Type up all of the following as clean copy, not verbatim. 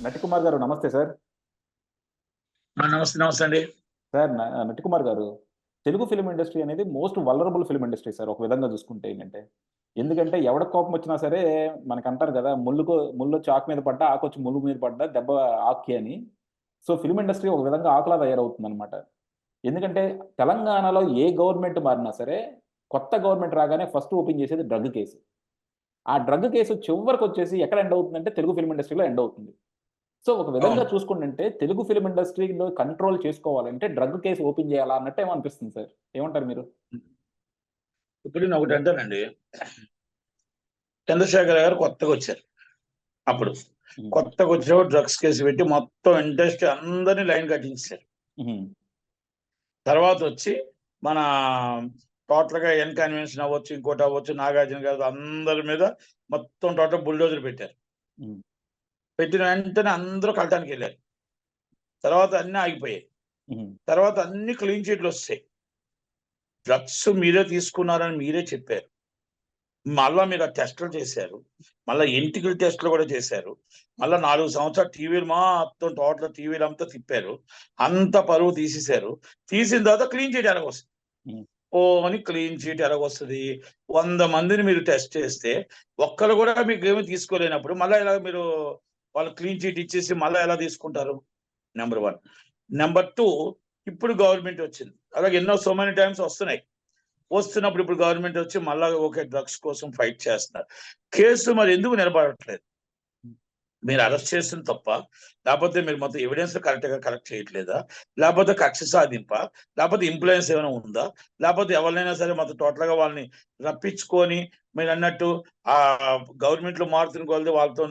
నటికుమార్ గారు నమస్తే సార్. నమస్తే నమస్తే అండి. సార్ నటికుమార్ గారు, తెలుగు ఫిల్మ్ ఇండస్ట్రీ అనేది most vulnerable film industry sir ఒక విధంగా చూసుకుంటే ఏంటంటే. ఎందుకంటే ఎవడికి కోపం వచ్చినా సరే మనకంటారు కదా! ముల్లొచ్చి ఆకు మీద పడ్డా, ఆకొచ్చి ముల్లు మీద పడ్డా దెబ్బ ఆక్కే అని. సో, ఫిల్మ్ ఇండస్ట్రీ ఒక విధంగా ఆకులా తయారవుతుందనమాట. ఎందుకంటే తెలంగాణలో ఏ గవర్నమెంట్ మారినా సరే, కొత్త గవర్నమెంట్ రాగానే ఫస్ట్ ఓపెన్ చేసేది డ్రగ్ కేసు. ఆ డ్రగ్ కేసు చివరికొచ్చేసి ఎక్కడ ఎండ్ అవుతుందంటే తెలుగు ఫిల్మ్ ఇండస్ట్రీలో ఎండ్ అవుతుంది. సో, ఒక విధంగా అవును. చూసుకుంటుంటే తెలుగు ఫిల్మ్ ఇండస్ట్రీలో కంట్రోల్ చేసుకోవాలంటే డ్రగ్ కేస్ ఓపెన్ చేయాలా అన్నట్టేమో అనిపిస్తుంది సార్. ఏమంటారు మీరు? ఇప్పుడు నేను ఒకటి అంటానండి. చంద్రశేఖర్ గారు కొత్తగా వచ్చారు. అప్పుడు హ్మ్. కొత్తగా వచ్చినప్పుడు డ్రగ్స్ కేసు పెట్టి మొత్తం ఇండస్ట్రీ అందరినీ లైన్ కట్టించారు. హుహు. తర్వాత వచ్చి మన టోటల్ గా ఎన్ కన్వెన్షన్ అవ్వచ్చు, ఇంకోటి అవ్వచ్చు, నాగార్జున గారు అందరి మీద మొత్తం టోటల్ బుల్డోజర్ పెట్టారు. హ్మ్. పెట్టిన వెంటనే అందరూ కలటానికి వెళ్ళారు. తర్వాత అన్ని ఆగిపోయాయి. హుహు. తర్వాత అన్ని క్లీన్ చీట్లు వస్తాయి. డ్రగ్స్ మీరే తీసుకున్నారని మీరే చెప్పారు. మళ్ళా మీరు ఆ టెస్టులు చేశారు. మళ్ళా ఎంటికల టెస్టులు కూడా చేశారు. మళ్ళా 4 సంవత్సరాలు టీవీలు మొత్తం టోటల్ టీవీలు అంతా తిప్పారు. అంత పరువు తీసేశారు. తీసిన తర్వాత క్లీన్ చీట్ ఎలాగొస్తుంది? హ్మ్. అని క్లీన్ చీట్ ఎలాగొస్తుంది? 100 మందిని మీరు టెస్ట్ చేస్తే ఒక్కరు కూడా మీకు ఏమి తీసుకోలేనప్పుడు మళ్ళా ఎలా మీరు వాళ్ళు క్లీన్ చీట్ ఇచ్చేసి మళ్ళా ఎలా తీసుకుంటారు? నెంబర్ 1. నెంబర్ 2, ఇప్పుడు గవర్నమెంట్ వచ్చింది. అలాగే ఎన్నో సో మెనీ టైమ్స్ వస్తున్నాయి. వస్తున్నప్పుడు ఇప్పుడు గవర్నమెంట్ వచ్చి మళ్ళా ఓకే డ్రగ్స్ కోసం ఫైట్ చేస్తున్నారు. కేసు మరి ఎందుకు నిలబడట్లేదు? మీరు అరెస్ట్ చేసిన తప్ప, లేకపోతే మీరు మొత్తం ఎవిడెన్స్ కరెక్ట్ చేయట్లేదా, లేకపోతే కక్ష సాధింప, లేకపోతే ఇంప్లూయెన్స్ ఏమైనా ఉందా, లేకపోతే ఎవరినైనా సరే మొత్తం టోటల్ గా వాళ్ళని రప్పించుకొని మీరు అన్నట్టు ఆ గవర్నమెంట్ లో మారుతున్న కొలది వాళ్ళతో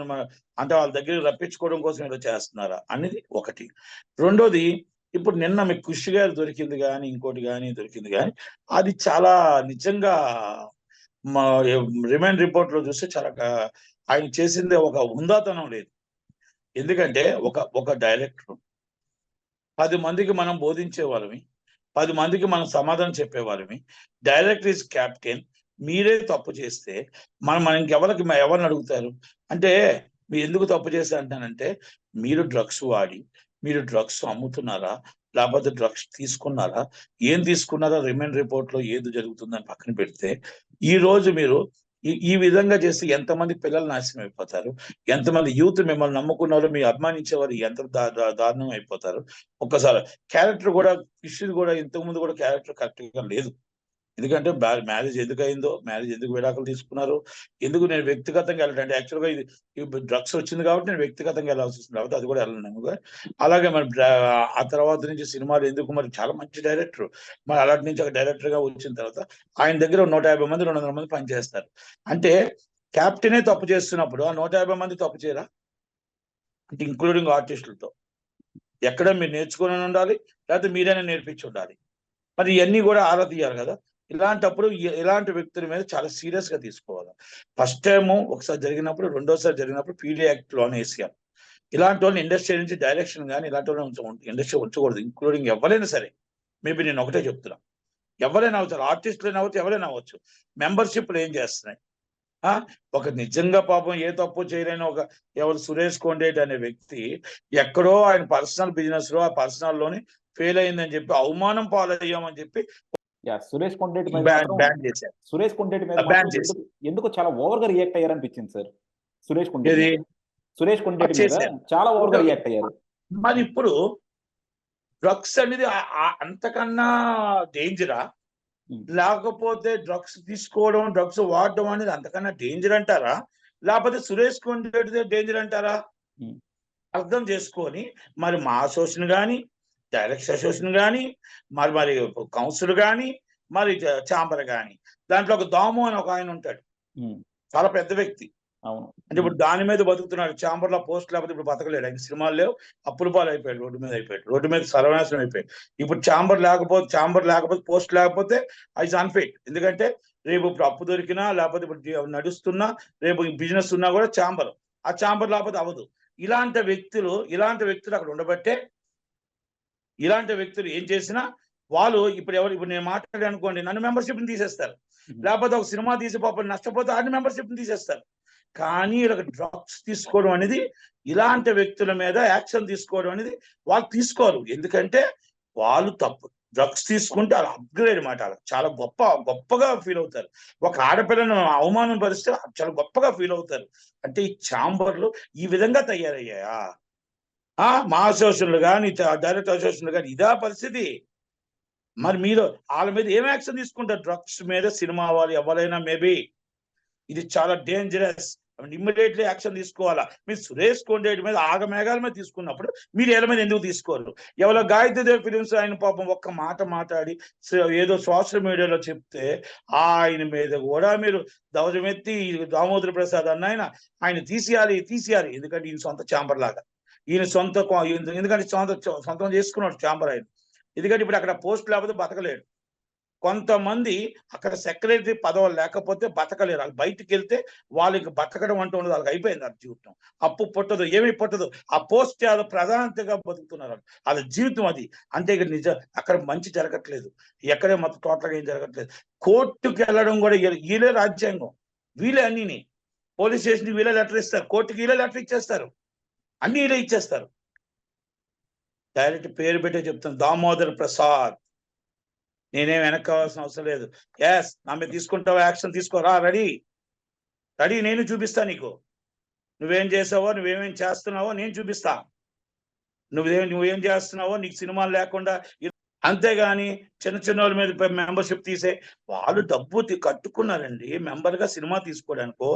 అంటే వాళ్ళ దగ్గర రప్పించుకోవడం కోసం ఏదో చేస్తున్నారా అనేది ఒకటి. రెండోది, ఇప్పుడు నిన్న మీకు కృషి గారు దొరికింది కానీ ఇంకోటి కానీ దొరికింది కానీ అది చాలా నిజంగా మా రిమైండ్ రిపోర్ట్ లో చూస్తే చాలా ఆయన చేసింది ఒక హుందాతనం లేదు. ఎందుకంటే ఒక డైరెక్టర్ 10 మందికి మనం బోధించే వాళ్ళమి, 10 మందికి మనం సమాధానం చెప్పేవాళ్ళమి. Director is captain. మీరే తప్పు చేస్తే మనం ఎవరిని అడుగుతారు? అంటే మీరు ఎందుకు తప్పు చేస్తే అంటానంటే, మీరు డ్రగ్స్ వాడి మీరు డ్రగ్స్ అమ్ముతున్నారా, లేకపోతే డ్రగ్స్ తీసుకున్నారా, ఏం తీసుకున్నారా రిమైండ్ రిపోర్ట్ లో ఏది జరుగుతుందని పక్కన పెడితే, ఈ రోజు మీరు ఈ విధంగా చేస్తే ఎంతమంది పిల్లలు నాశనం అయిపోతారు, ఎంతమంది యూత్ మిమ్మల్ని నమ్ముకున్నారు, మీ అభిమానించేవారు ఎంత దారుణం అయిపోతారు. ఒక్కసారి క్యారెక్టర్ కూడా కృషి కూడా ఇంతకు ముందు కూడా క్యారెక్టర్ కరెక్ట్ గా లేదు. ఎందుకంటే మ్యారేజ్ ఎందుకు అయిందో, మ్యారేజ్ ఎందుకు విడాకులు తీసుకున్నారు, ఎందుకు నేను వ్యక్తిగతంగా వెళ్ళాలంటే యాక్చువల్గా ఇది డ్రగ్స్ వచ్చింది కాబట్టి నేను వ్యక్తిగతంగా వెళ్ళాల్సి వస్తుంది కాబట్టి అది కూడా వెళ్ళను. అలాగే మరి ఆ తర్వాత నుంచి సినిమాలు ఎందుకు, మరి చాలా మంచి డైరెక్టర్, మరి అలాంటి నుంచి ఒక డైరెక్టర్ గా వచ్చిన తర్వాత ఆయన దగ్గర 150 మంది 200 మంది పనిచేస్తారు. అంటే క్యాప్టెనే తప్పు చేస్తున్నప్పుడు ఆ 150 మంది తప్పు చేయరా? అంటే ఇంక్లూడింగ్ ఆర్టిస్టులతో ఎక్కడ మీరు నేర్చుకుని ఉండాలి, లేకపోతే మీరైనా నేర్పించి ఉండాలి. మరి ఇవన్నీ కూడా ఆరా తీయాలి కదా. ఇలాంటప్పుడు ఇలాంటి వ్యక్తుల మీద చాలా సీరియస్ గా తీసుకోవాలి. ఫస్ట్ టైము ఒకసారి జరిగినప్పుడు, రెండోసారి జరిగినప్పుడు పీడీ యాక్ట్ లోనే వేసేయాలి. ఇలాంటి వాళ్ళని ఇండస్ట్రీ నుంచి డైరెక్షన్ కానీ ఇలాంటి వాళ్ళని ఇండస్ట్రీ ఉంచకూడదు, ఇంక్లూడింగ్ ఎవరైనా సరే. మేబీ నేను ఒకటే చెప్తున్నా, ఎవరైనా అవచ్చు, ఆర్టిస్టులైనా అవ్వచ్చు, ఎవరైనా అవ్వచ్చు. మెంబర్షిప్లు ఏం చేస్తున్నాయి? ఒక నిజంగా పాపం ఏ తప్పు చేయలేని ఎవరు సురేష్ కొండేటి అనే వ్యక్తి ఎక్కడో ఆయన పర్సనల్ బిజినెస్ లో ఆ పర్సనల్ లోని ఫెయిల్ అయిందని చెప్పి అవమానం పాలయ్యామని చెప్పి సురేష్ కొండేటి మీద బ్యాన్ చేశారు. సురేష్ కొండేటి మీద బ్యాన్ చేసి ఎందుకు చాలా ఓవర్ గా రియాక్ట్ అయ్యారనిపించింది సార్. సురేష్ కొండేటి మీద చేశారు. చాలా ఓవర్ గా రియాక్ట్ అయ్యారు. మరి ఇప్పుడు డ్రగ్స్ అనేది అంతకన్నా డేంజరా, లేకపోతే డ్రగ్స్ తీసుకోవడం, డ్రగ్స్ వాడడం అనేది అంతకన్నా డేంజర్ అంటారా, లేకపోతే సురేష్ కొండేటిదే డేంజర్ అంటారా? అర్థం చేసుకొని మరి మా అసోసియేషన్ కానీ, డైరెక్టర్ అసోసియేషన్ కానీ, మరి కౌన్సిల్ కానీ, మరి ఛాంబర్ కానీ, దాంట్లో ఒక దాము అని ఒక ఆయన ఉంటాడు, చాలా పెద్ద వ్యక్తి. అంటే ఇప్పుడు దాని మీద బతుకుతున్నాడు. ఛాంబర్ లో పోస్ట్ లేకపోతే ఇప్పుడు బతకలేడు. ఆయన సినిమాలు లేవు, అప్పుల పాలు అయిపోయాడు, రోడ్డు మీద సర్వనాశనం అయిపోయాడు. ఇప్పుడు ఛాంబర్ లేకపోతే పోస్ట్ లేకపోతే అది అన్ఫిట్. ఎందుకంటే రేపు ఇప్పుడు అప్పు దొరికినా, లేకపోతే ఇప్పుడు నడుస్తున్నా, రేపు బిజినెస్ ఉన్నా కూడా ఆ ఛాంబర్ లేకపోతే అవ్వదు. ఇలాంటి వ్యక్తులు అక్కడ ఉండబట్టే ఇలాంటి వ్యక్తులు ఏం చేసినా వాళ్ళు ఇప్పుడు నేను మాట్లాడే అనుకోండి, నన్ను మెంబర్షిప్ తీసేస్తారు. లేకపోతే ఒక సినిమా తీసి పాపం నష్టపోతే ఆడి మెంబర్షిప్ తీసేస్తారు. కానీ ఇలా డ్రగ్స్ తీసుకోవడం అనేది, ఇలాంటి వ్యక్తుల మీద యాక్షన్ తీసుకోవడం అనేది వాళ్ళు తీసుకోరు. ఎందుకంటే వాళ్ళు తప్పు డ్రగ్స్ తీసుకుంటే అలా అప్గ్రేడ్ మాట, చాలా గొప్పగా ఫీల్ అవుతారు. ఒక ఆడపిల్లను అవమానం పరిస్తే చాలా గొప్పగా ఫీల్ అవుతారు. అంటే ఈ ఛాంబర్లు ఈ విధంగా తయారయ్యాయా? మా అసోసియేషన్లు కానీ, డైరెక్ట్ అసోసియేషన్లు కానీ ఇదా పరిస్థితి? మరి మీరు వాళ్ళ మీద ఏం యాక్షన్ తీసుకుంటారు? డ్రగ్స్ మీద సినిమా వాళ్ళు ఎవరైనా మేబీ ఇది చాలా డేంజరస్, ఇమ్మీడియట్లీ యాక్షన్ తీసుకోవాలా. మీరు సురేష్ కొండేటి మీద ఆగమేఘాల మీద తీసుకున్నప్పుడు మీరు వీళ్ళ మీద ఎందుకు తీసుకోరు? ఎవరో గాయత్రీదేవి ఫిలిమ్స్ ఆయన పాపం ఒక్క మాట మాట్లాడి ఏదో సోషల్ మీడియాలో చెప్తే ఆయన మీద కూడా మీరు దౌర్జమెత్తి దామోదర ప్రసాద్ అన్న ఆయన తీసేయాలి. ఎందుకంటే ఈయన సొంత ఛాంబర్ లాగా, ఈయన ఎందుకంటే సొంతం చేసుకున్నాడు ఛాంబర్ ఆయన. ఎందుకంటే ఇప్పుడు అక్కడ పోస్ట్ లేకపోతే బతకలేడు. కొంతమంది అక్కడ సెక్రటరీ పదవులు లేకపోతే బతకలేరు. వాళ్ళు బయటికి వెళ్తే వాళ్ళకి బతకడం అంటూ ఉండదు, వాళ్ళకి అయిపోయింది ఆ జీవితం. అప్పు పుట్టదు, ఏమీ పుట్టదు. ఆ పోస్ట్ ప్రధానంగా బతుకుతున్నారు వాళ్ళ జీవితం అది. అంటే ఇక్కడ అక్కడ మంచి జరగట్లేదు, ఎక్కడే మొత్తం టోటల్గా ఏం జరగట్లేదు. కోర్టుకి వెళ్ళడం కూడా వీళ్ళే రాజ్యాంగం, వీళ్ళే అన్ని పోలీస్ స్టేషన్కి వీళ్ళే లెటర్ ఇస్తారు, కోర్టుకి వీళ్ళే లెటర్ ఇచ్చేస్తారు, అన్ని వీళ్ళే ఇచ్చేస్తారు. డైరెక్ట్ పేరు పెట్టే చెప్తాను, దామోదర్ ప్రసాద్. నేనేం వెనక్కాల్సిన అవసరం లేదు. నా మీద తీసుకుంటావా యాక్షన్ తీసుకోరా, రెడీ, నేను చూపిస్తా నీకు. నువ్వేం చేసావో, నువ్వేమేం చేస్తున్నావో నేను చూపిస్తా. నువ్వేం చేస్తున్నావో నీకు సినిమాలు లేకుండా. అంతేగాని చిన్న వాళ్ళ మీద మెంబర్షిప్ తీసే వాళ్ళు డబ్బు కట్టుకున్నారండి. మెంబర్గా సినిమా తీసుకోవడానికో,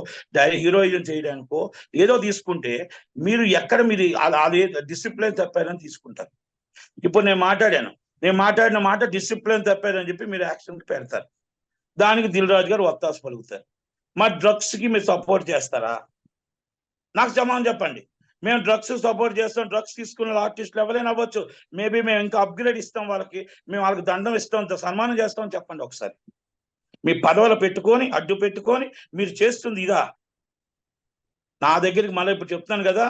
హీరోయిజం చేయడానికో ఏదో తీసుకుంటే మీరు ఎక్కడ మీరు డిసిప్లిన్ తప్పారని తీసుకుంటారు. ఇప్పుడు నేను మాట్లాడిన మాట డిసిప్లిన్ తప్పారని చెప్పి మీరు యాక్షన్ పెడతారు. దానికి దిల్ రాజు గారు ఒత్తాసు పలుకుతారు. మరి డ్రగ్స్కి మీరు సపోర్ట్ చేస్తారా? నాకు సమాధానం చెప్పండి. మేము డ్రగ్స్ సపోర్ట్ చేస్తాం, డ్రగ్స్ తీసుకున్న ఆర్టిస్టులు ఎవరైనా అవ్వచ్చు, మేబీ మేము ఇంకా అప్గ్రేడ్ ఇస్తాం వాళ్ళకి, మేము వాళ్ళకి దండం ఇస్తాం, సన్మానం చేస్తామని చెప్పండి ఒకసారి. మీ పదవులు పెట్టుకొని అడ్డు పెట్టుకొని మీరు చేస్తుంది ఇదా? నా దగ్గరికి మళ్ళీ ఇప్పుడు చెప్తాను కదా,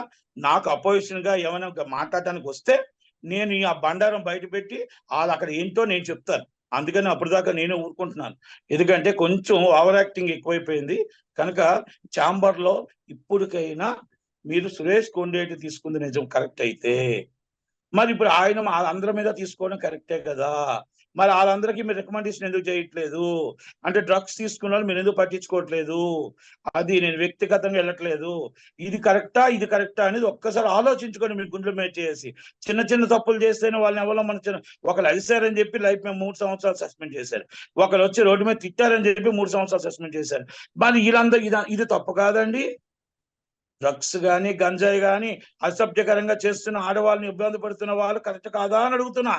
నాకు అపోజిషన్గా ఏమైనా మాట్లాడటానికి వస్తే నేను ఆ బండారం బయట పెట్టి వాళ్ళు అక్కడ ఏంటో నేను చెప్తాను. అందుకని అప్పటిదాకా నేనే ఊరుకుంటున్నాను. ఎందుకంటే కొంచెం ఓవర్ యాక్టింగ్ ఎక్కువైపోయింది కనుక ఛాంబర్లో ఇప్పటికైనా మీరు సురేష్ కొండేటి తీసుకుంది నిజం కరెక్ట్ అయితే, మరి ఇప్పుడు ఆయన అందరి మీద తీసుకోవడం కరెక్టే కదా, మరి వాళ్ళందరికీ మీరు రికమెండేషన్ ఎందుకు చేయట్లేదు? అంటే డ్రగ్స్ తీసుకున్న వాళ్ళు మీరు ఎందుకు పట్టించుకోవట్లేదు? అది నేను వ్యక్తిగతంగా వెళ్ళట్లేదు. ఇది కరెక్టా అనేది ఒక్కసారి ఆలోచించుకొని మీరు గుండెల మీద చేసి, చిన్న తప్పులు చేస్తేనే వాళ్ళని ఎవరో ఒకరు అలిసారని చెప్పి లైఫ్ మేము 3 సంవత్సరాలు సస్పెండ్ చేశారు, ఒకరు వచ్చి రోడ్డు మీద తిట్టారని చెప్పి 3 సంవత్సరాలు సస్పెండ్ చేశారు. మరి వీళ్ళందరూ ఇది తప్పు కాదండి? డ్రగ్స్ కానీ గంజాయి కానీ అసభ్యకరంగా చేస్తున్న ఆడవాళ్ళని ఇబ్బంది పడుతున్న వాళ్ళు కరెక్ట్ కాదా అని అడుగుతున్నా.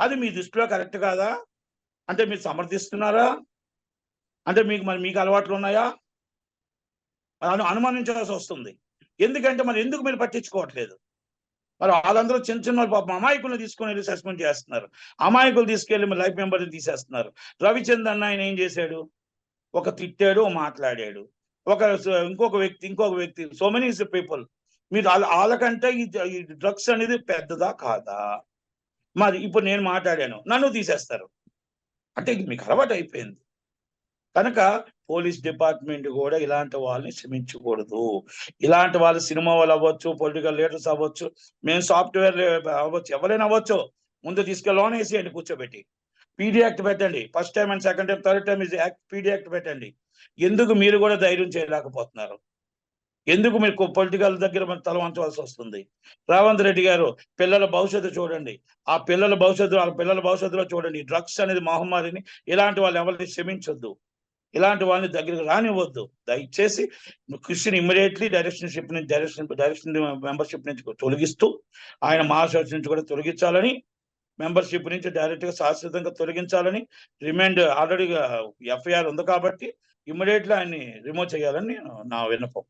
అది మీ దృష్టిలో కరెక్ట్ కాదా? అంటే మీరు సమర్థిస్తున్నారా? అంటే మీకు అలవాట్లు ఉన్నాయా? అనుమానించాల్సి వస్తుంది. ఎందుకంటే మరి ఎందుకు మీరు పట్టించుకోవట్లేదు? మరి వాళ్ళందరూ చిన్న పాపం అమాయకులను తీసుకొని వెళ్ళి సస్పెండ్ చేస్తున్నారు, అమాయకులు తీసుకెళ్ళి లైఫ్ మెంబర్ని తీసేస్తున్నారు. రవిచంద్రన్ ఆయన ఏం చేశాడు? ఒక తిట్టాడు, మాట్లాడాడు, ఇంకొక వ్యక్తి సో మెనీ పీపుల్. మీరు వాళ్ళకంటే ఈ డ్రగ్స్ అనేది పెద్దదా కాదా? మరి ఇప్పుడు నేను మాట్లాడాను, నన్ను తీసేస్తారు. అంటే ఇది మీకు అలవాటు అయిపోయింది కనుక పోలీస్ డిపార్ట్మెంట్ కూడా ఇలాంటి వాళ్ళని క్షమించకూడదు. ఇలాంటి వాళ్ళు సినిమా వాళ్ళు అవ్వచ్చు, పొలిటికల్ లీడర్స్ అవ్వచ్చు, మేము సాఫ్ట్వేర్ అవ్వచ్చు, ఎవరైనా అవ్వచ్చు, ముందు తీసుకెళ్ళి లోన్ వేసేయండి, కూర్చోబెట్టి పీడీ యాక్ట్ పెట్టండి. First time and second time third time PD act పెట్టండి. ఎందుకు మీరు కూడా ధైర్యం చేయలేకపోతున్నారు? ఎందుకు మీరు పొలిటికల్ దగ్గర తల వంచవలసి వస్తుంది? రేవంత్ రెడ్డి గారు పిల్లల భవిష్యత్తు చూడండి, వాళ్ళ పిల్లల భవిష్యత్తులో చూడండి. డ్రగ్స్ అనేది మహమ్మారిని, ఇలాంటి వాళ్ళు ఎవరిని క్షమించొద్దు, ఇలాంటి వాళ్ళని దగ్గరికి రానివ్వద్దు. దయచేసి క్రిస్టియన్ ఇమ్మీడియట్లీ డైరెక్షన్ మెంబర్షిప్ నుంచి తొలగిస్తూ, ఆయన మహాసభ నుంచి కూడా తొలగించాలని, మెంబర్షిప్ నుంచి డైరెక్ట్గా శాశ్వతంగా తొలగించాలని, రిమైండ్ ఆల్రెడీ ఎఫ్ఐఆర్ ఉంది కాబట్టి ఇమ్మీడియట్లీ ఆయన్ని రిమూవ్ చేయాలని నా విన్నపం.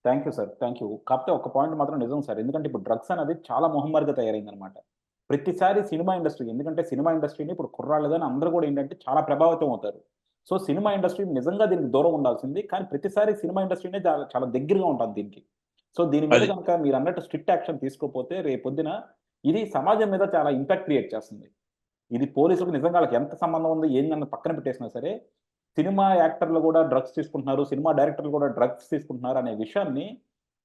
Thank you sir, thank you. కాకపోతే ఒక పాయింట్ మాత్రం నిజం సార్, ఎందుకంటే ఇప్పుడు డ్రగ్స్ అనేది చాలా మొహమ్మారిగా తయారైంది అనమాట. ప్రతిసారి సినిమా ఇండస్ట్రీ, ఎందుకంటే సినిమా ఇండస్ట్రీని ఇప్పుడు కుర్రాళ్ళు కానీ అందరూ కూడా ఏంటంటే చాలా ప్రభావితం అవుతారు. సో సినిమా ఇండస్ట్రీ నిజంగా దీనికి దూరం ఉండాల్సింది, కానీ ప్రతిసారి సినిమా ఇండస్ట్రీనే చాలా దగ్గరగా ఉంటుంది దీనికి. సో దీని మీద కనుక మీరు అన్నట్టు స్ట్రిక్ట్ యాక్షన్ తీసుకోకపోతే రేపొద్దున ఇది సమాజం మీద చాలా ఇంపాక్ట్ క్రియేట్ చేస్తుంది. ఇది పోలీసులకు నిజంగా వాళ్ళకి ఎంత సంబంధం ఉంది ఏందన్న పక్కన పెట్టేసినా సరే, సినిమా యాక్టర్లు కూడా డ్రగ్స్ తీసుకుంటున్నారు, సినిమా డైరెక్టర్లు కూడా డ్రగ్స్ తీసుకుంటున్నారు అనే విషయాన్ని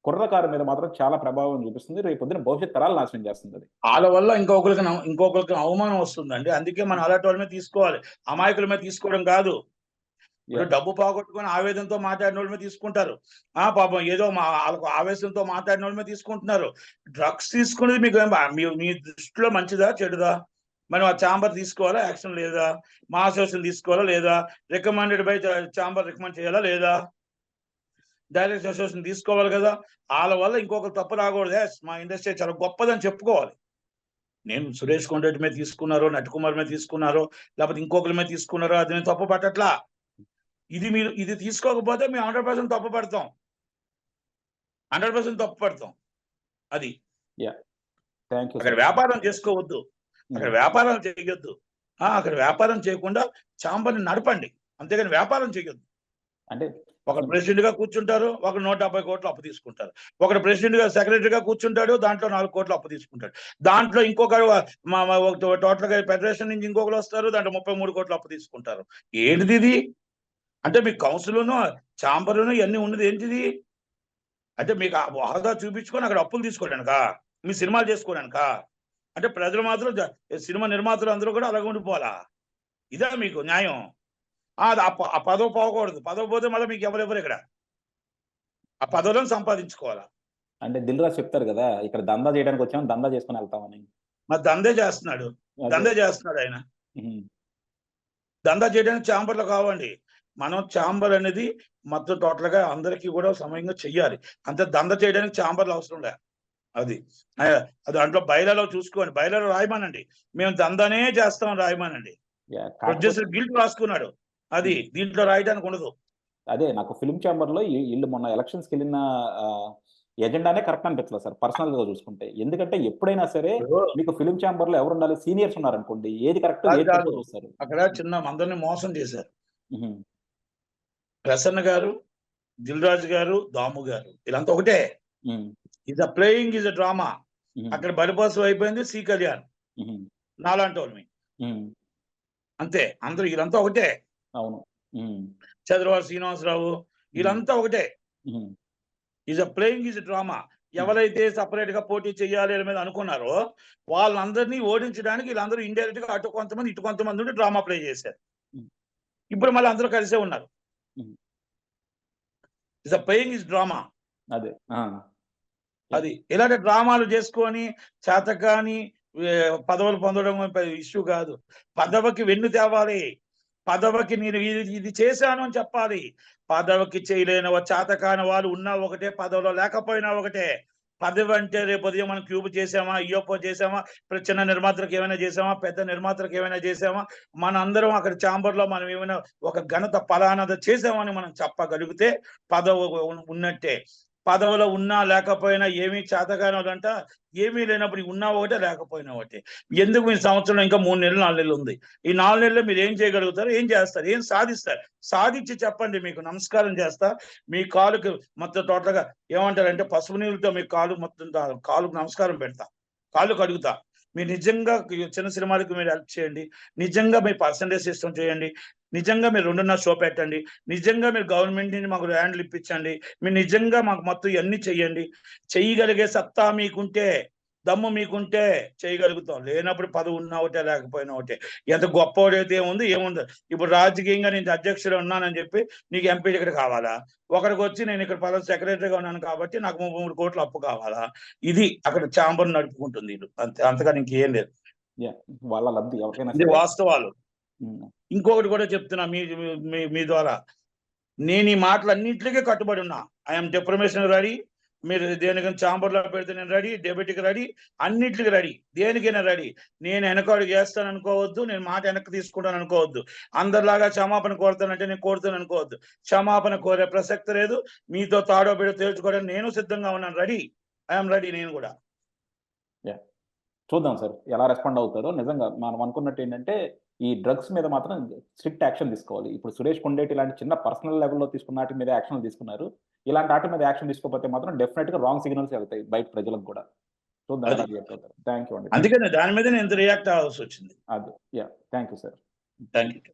కుర్రకారు మీద మాత్రం చాలా ప్రభావం చూపిస్తుంది. రేపొద్దున భవిష్యత్ తరాలు నాశనం చేస్తుంది అది. వాళ్ళ వల్ల ఇంకొకరికి అవమానం వస్తుందండి. అందుకే మనం అలాంటి వాళ్ళ మీద తీసుకోవాలి, అమాయకుల మీద తీసుకోవడం కాదు. ఇప్పుడు డబ్బు పోగొట్టుకొని ఆవేదనతో మాట్లాడిన వాళ్ళ మీద తీసుకుంటారు. పాపం ఏదో వాళ్ళకు ఆవేశంతో మాట్లాడిన వాళ్ళ మీద తీసుకుంటున్నారు. డ్రగ్స్ తీసుకునేది మీకు మీ దృష్టిలో మంచిదా చెడుదా? మనం ఆ ఛాంబర్ తీసుకోవాలా, యాక్షన్ లేదా? మా అసోసియేషన్ తీసుకోవాలా లేదా? రికమెండెడ్ బై ఛాంబర్ రికమెండ్ చేయాలా లేదా? డైరెక్ట్ అసోసియేషన్ తీసుకోవాలి కదా. వాళ్ళ వల్ల ఇంకొకరు తప్పు రాకూడదు. మా ఇండస్ట్రీ చాలా గొప్పదని చెప్పుకోవాలి. నేను సురేష్ కొండరెడ్డి మీద తీసుకున్నారో, నటికుమార్ మీద తీసుకున్నారో, లేకపోతే ఇంకొకరి మీద తీసుకున్నారో అది నేను తప్పు పట్టట్లా. ఇది తీసుకోకపోతే మేము 100% తప్పు పడతాం, 100% తప్పు పడతాం. అది అక్కడ వ్యాపారం చేసుకోవద్దు, అక్కడ వ్యాపారం చేయొద్దు. అక్కడ వ్యాపారం చేయకుండా ఛాంబర్ని నడపండి, అంతేగాని వ్యాపారం చేయొద్దు. అంటే ఒకరు ప్రెసిడెంట్ గా కూర్చుంటారు, ఒకరు 150 కోట్లు అప్పు తీసుకుంటారు. ఒకరు ప్రెసిడెంట్ గా సెక్రటరీగా కూర్చుంటాడు, దాంట్లో 4 కోట్లు అప్పు తీసుకుంటాడు. దాంట్లో ఇంకొకరు టోటల్ గా ఫెడరేషన్ నుంచి ఇంకొకరు వస్తారు, దాంట్లో 33 కోట్లు అప్పు తీసుకుంటారు. ఏంటిది ఇది? అంటే మీకు కౌన్సిల్ను ఛాంబర్ను ఇవన్నీ ఉన్నది ఏంటిది? అంటే మీకు హోదా చూపించుకొని అక్కడ అప్పులు తీసుకోవడానికా? మీ సినిమాలు చేసుకోవడానికా? అంటే ప్రజలు మాత్రం సినిమా నిర్మాతలు అందరూ కూడా అలాగ ఉండిపోవాలా? ఇదా మీకు న్యాయం? ఆ పదవి పోకూడదు. పదవి పోతే మళ్ళీ మీకు ఎవరెవరు ఇక్కడ ఆ పదవులను సంపాదించుకోవాలా? అంటే దిల్ రాజు చెప్తారు కదా, ఇక్కడ దందా చేయడానికి వచ్చాము, దందా చేసుకుని వెళ్తామని. మరి దందే చేస్తున్నాడు ఆయన. దందా చేయడానికి ఛాంబర్లు కావండి. మనం ఛాంబర్ అనేది మొత్తం టోటల్ గా అందరికీ కూడా సమయంగా చెయ్యాలి. అంతే, దంద చేయడానికి ఛాంబర్లు అవసరం లే. అది దాంట్లో బయలలో చూసుకోండి, బయలలో రాయమానండి, మేము దందానే చేస్తాం రాయమానండి. ప్రొడ్యూసర్ గిల్ట్ రాసుకున్నాడు, అది దీంట్లో రాయడానికి ఉండదు. అదే నాకు ఫిల్మ్ ఛాంబర్ లో వీళ్ళు మొన్న ఎలక్షన్స్కి వెళ్ళిన ఎజెండానే కరెక్ట్ అనిపించలేదు సార్, పర్సనల్ గా చూసుకుంటే. ఎందుకంటే ఎప్పుడైనా సరే మీకు ఫిల్మ్ ఛాంబర్ లో ఎవరు ఉండాలి, సీనియర్స్ ఉన్నారనుకోండి, ఏది కరెక్ట్ చూస్తారు. అక్కడ చిన్న అందరినీ మోసం చేశారు. ప్రసన్న గారు, దిల్ రాజు గారు, దాము గారు వీళ్ళంతా ఒకటే. Is a playing is a drama. అక్కడ బలిపాసు అయిపోయింది సి కళ్యాణ్, నాలాంటి వాళ్ళని అంతే. అందరూ వీళ్ళంతా ఒకటే. అవును, చంద్రబాబు శ్రీనివాసరావు వీళ్ళంతా ఒకటే. Is a playing is drama. ఎవరైతే సపరేట్ గా పోటీ చేయాలి అని మీద అనుకున్నారో వాళ్ళందరినీ ఓడించడానికి వీళ్ళందరూ ఇండైరెక్ట్ గా అటు కొంతమంది ఇటు కొంతమంది ఉండి డ్రామా ప్లే చేశారు. ఇప్పుడు మళ్ళీ అందరూ కలిసే ఉన్నారు. Is a playing is drama. అది ఇలాంటి డ్రామాలు చేసుకొని చేతకాని పదవులు పొందడం ఇష్యూ కాదు. పదవికి వెన్ను తేవాలి, పదవికి నేను ఇది చేశాను అని చెప్పాలి. పదవికి చేయలేని చేతకాని వాళ్ళు ఉన్నా ఒకటే, పదవిలో లేకపోయినా ఒకటే. పదవి అంటే రేపు ఉదయం మనం క్యూబ్ చేసామా, ఇయోపో చేసామా, చిన్న నిర్మాతలకు ఏమైనా చేసామా, పెద్ద నిర్మాతలకు ఏమైనా చేసామా, మన అందరం అక్కడ ఛాంబర్లో మనం ఏమైనా ఒక ఘనత పలానాద చేసామని మనం చెప్పగలిగితే పదవి ఉన్నట్టే. పదవిలో ఉన్నా లేకపోయినా ఏమీ చేతగానంట, ఏమీ లేనప్పుడు ఉన్నా ఒకటే లేకపోయినా ఒకటే. ఎందుకు మీ సంవత్సరంలో ఇంకా 3 నెలలు 4 నెలలు ఉంది. ఈ 4 నెలల్లో మీరు ఏం చేయగలుగుతారు, ఏం చేస్తారు, ఏం సాధిస్తారు? సాధించి చెప్పండి, మీకు నమస్కారం చేస్తా. మీ కాలుకి మొత్తం టోటల్ గా ఏమంటారంటే పసుపు నీళ్ళతో మీ కాలు మొత్తం కాలుకు నమస్కారం పెడతా, కాళ్ళు కడుగుతా. మీరు నిజంగా చిన్న సినిమాలకు మీరు హెల్ప్ చేయండి, నిజంగా మీ పర్సంటేజ్ సిస్టమ్ చేయండి, నిజంగా మీరు 2.5 షో పెట్టండి, నిజంగా మీరు గవర్నమెంట్ నుంచి మాకు హ్యాండ్లు ఇప్పించండి, మీరు నిజంగా మాకు మొత్తం ఇవన్నీ చెయ్యండి. చెయ్యగలిగే సత్తా మీకుంటే, దమ్ము మీకుంటే చేయగలుగుతాం. లేనప్పుడు పదవి ఉన్నా ఒకటే లేకపోయినా ఒకటే. ఎంత గొప్పవాడైతే ఏముంది. ఇప్పుడు రాజకీయంగా నేను అధ్యక్షుడు ఉన్నానని చెప్పి నీకు ఎంపీ టికెట్ కావాలా? ఒకరికి వచ్చి నేను ఇక్కడ పలానా సెక్రటరీగా ఉన్నాను కాబట్టి నాకు 33 కోట్ల అప్పు కావాలా? ఇది అక్కడ ఛాంబర్ నడుపుకుంటుంది వీళ్ళు, అంతే, అంతగా ఇంకేం లేదు. వాళ్ళ లబ్ధి ఎవరికైనా ఇది వాస్తవాలు. ఇంకొకటి కూడా చెప్తున్నా మీ ద్వారా, నేను ఈ మాటలన్నింటికీ కట్టుబడి ఉన్నా. ఐఎమ్ డిప్రమేషన్ రెడీ. మీరు దేనికైనా ఛాంబర్లో పెడితే నేను రెడీ, డెబిట్కి రెడీ, అన్నింటికి రెడీ, దేనికైనా రెడీ. నేను వెనకడుగు చేస్తాను అనుకోవద్దు, నేను మాట వెనక్కి తీసుకుంటాను అనుకోవద్దు. అందరిలాగా క్షమాపణ కోరుతానంటే నేను కోరుతాను అనుకోవద్దు. క్షమాపణ కోరే ప్రసక్తి లేదు. మీతో తాడో బిడో తేల్చుకోవడానికి నేను సిద్ధంగా ఉన్నాను, రెడీ, ఐఎమ్ రెడీ. నేను కూడా చూద్దాం సార్ ఎలా రెస్పాండ్ అవుతారో. నిజంగా మనం అనుకున్నట్టు ఏంటంటే ఈ డ్రగ్స్ మీద మాత్రం స్ట్రిక్ట్ యాక్షన్ తీసుకోవాలి. ఇప్పుడు సురేష్ కొండేటి ఇలాంటి చిన్న పర్సనల్ లెవెల్లో తీసుకున్న వాటి మీద యాక్షన్ తీసుకున్నారు. ఇలాంటి వాటి మీద యాక్షన్ తీసుకోకపోతే మాత్రం డెఫినెట్గా రాంగ్ సిగ్నల్స్ వెళ్తాయి బయట ప్రజలకు కూడా. చూద్దాం ఎలా అది. రియాక్ట్ అవుతారు. థ్యాంక్ యూ అండి. అందుకనే దాని మీద నేను ఇంత రియాక్ట్ అవ్వాల్సి వచ్చింది. అదే. Yeah! Thank you sir. Thank you.